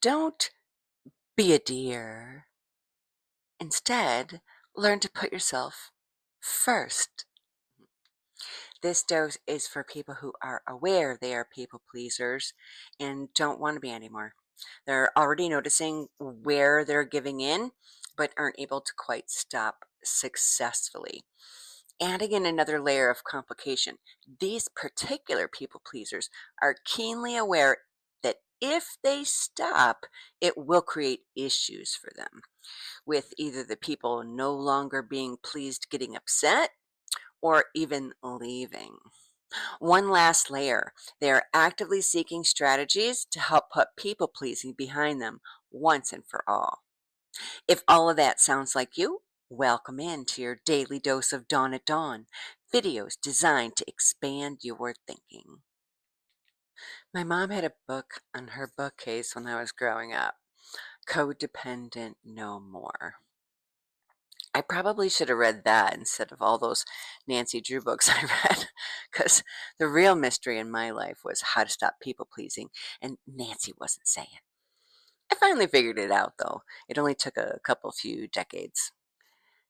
Don't be a deer. Instead, learn to put yourself first. This dose is for people who are aware they are people pleasers and don't want to be anymore. They're already noticing where they're giving in, but aren't able to quite stop successfully. Adding in another layer of complication, these particular people pleasers are keenly aware that if they stop, it will create issues for them, with either the people no longer being pleased getting upset or even leaving. One last layer, they are actively seeking strategies to help put people pleasing behind them once and for all. If all of that sounds like you, welcome in to your daily dose of Dawn at Dawn, videos designed to expand your thinking. My mom had a book on her bookcase when I was growing up, Codependent No More. I probably should have read that instead of all those Nancy Drew books I read, because the real mystery in my life was how to stop people pleasing, and Nancy wasn't saying. I finally figured it out, though. It only took a couple few decades.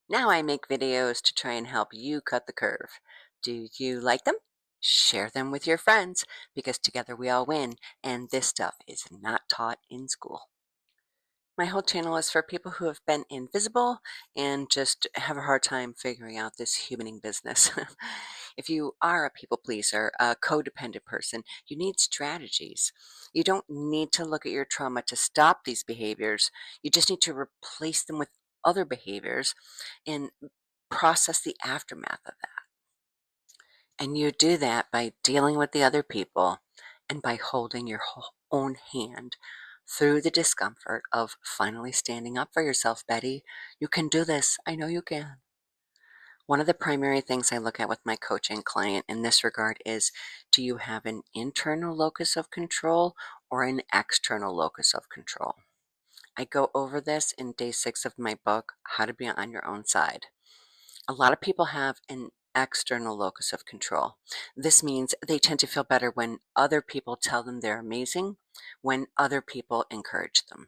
Now I make videos to try and help you cut the curve. Do you like them? Share them with your friends, because together we all win, and this stuff is not taught in school. My whole channel is for people who have been invisible and just have a hard time figuring out this humaning business. If you are a people pleaser, a codependent person, you need strategies. You don't need to look at your trauma to stop these behaviors. You just need to replace them with other behaviors and process the aftermath of that. And you do that by dealing with the other people and by holding your own hand through the discomfort of finally standing up for yourself, Betty. You can do this. I know you can. One of the primary things I look at with my coaching client in this regard is, do you have an internal locus of control or an external locus of control? I go over this in day 6 of my book, How to Be on Your Own Side. A lot of people have an external locus of control. This means they tend to feel better when other people tell them they're amazing, when other people encourage them.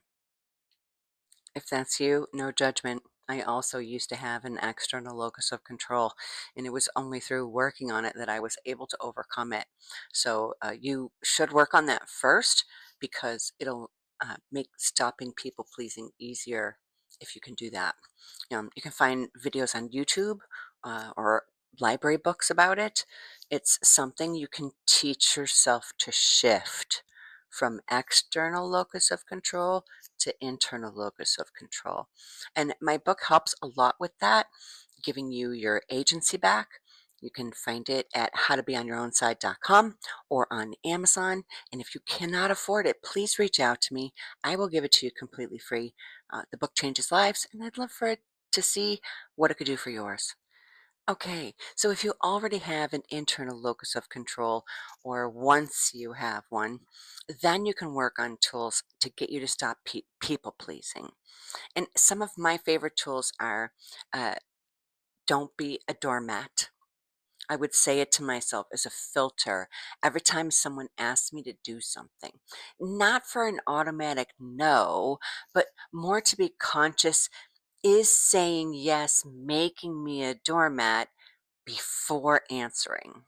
If that's you, no judgment. I also used to have an external locus of control, and it was only through working on it that I was able to overcome it. So you should work on that first, because it'll make stopping people pleasing easier if you can do that. You can find videos on YouTube or library books about it. It's something you can teach yourself to shift from external locus of control to internal locus of control. And my book helps a lot with that, giving you your agency back. You can find it at howtobeonyourownSide.com or on Amazon. And if you cannot afford it, please reach out to me. I will give it to you completely free. The book changes lives, and I'd love for it to see what it could do for yours. Okay, so if you already have an internal locus of control, or once you have one, then you can work on tools to get you to stop people pleasing. And some of my favorite tools are uh, don't be a doormat. I would say it to myself as a filter every time someone asks me to do something. Not for an automatic no, but more to be conscious, is saying yes making me a doormat before answering?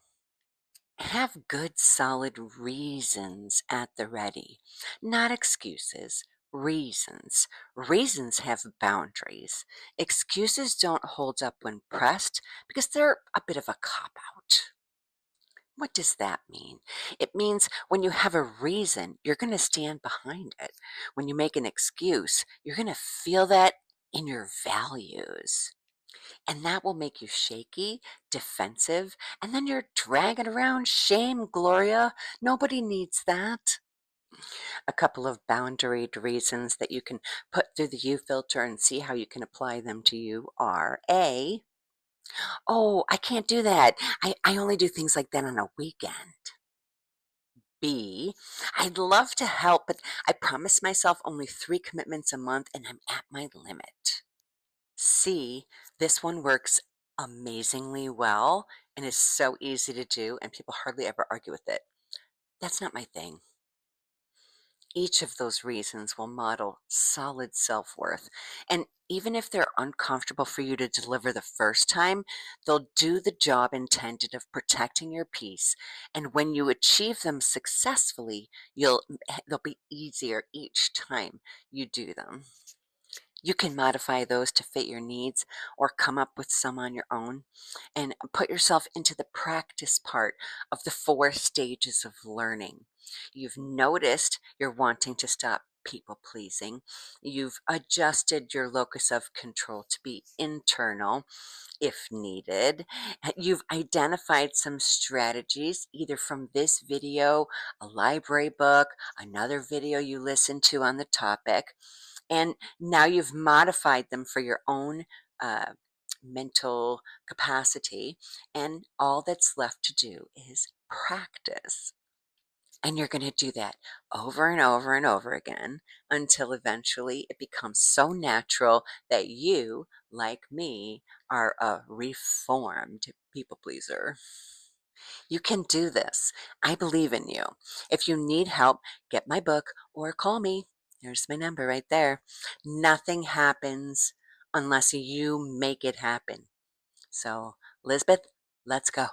Have good solid reasons at the ready, not excuses. Reasons. Reasons have boundaries. Excuses don't hold up when pressed because they're a bit of a cop out. What does that mean? It means when you have a reason, you're going to stand behind it. When you make an excuse, you're going to feel that in your values. And that will make you shaky, defensive, and then you're dragging around shame, Gloria. Nobody needs that. A couple of boundaried reasons that you can put through the U filter and see how you can apply them to you are: A, oh, I can't do that. I only do things like that on a weekend. B, I'd love to help, but I promise myself only 3 commitments a month and I'm at my limit. C, this one works amazingly well and is so easy to do, and people hardly ever argue with it. That's not my thing. Each of those reasons will model solid self worth. And even if they're uncomfortable for you to deliver the first time, they'll do the job intended of protecting your peace. And when you achieve them successfully, they'll be easier each time you do them. You can modify those to fit your needs or come up with some on your own and put yourself into the practice part of the 4 stages of learning. You've noticed you're wanting to stop people pleasing. You've adjusted your locus of control to be internal if needed. You've identified some strategies either from this video, a library book, another video you listened to on the topic, and now you've modified them for your own uh, mental capacity. And all that's left to do is practice. And you're going to do that over and over and over again until eventually it becomes so natural that you, like me, are a reformed people pleaser. You can do this. I believe in you. If you need help, get my book or call me. There's my number right there. Nothing happens unless you make it happen. So, Lisbeth, let's go.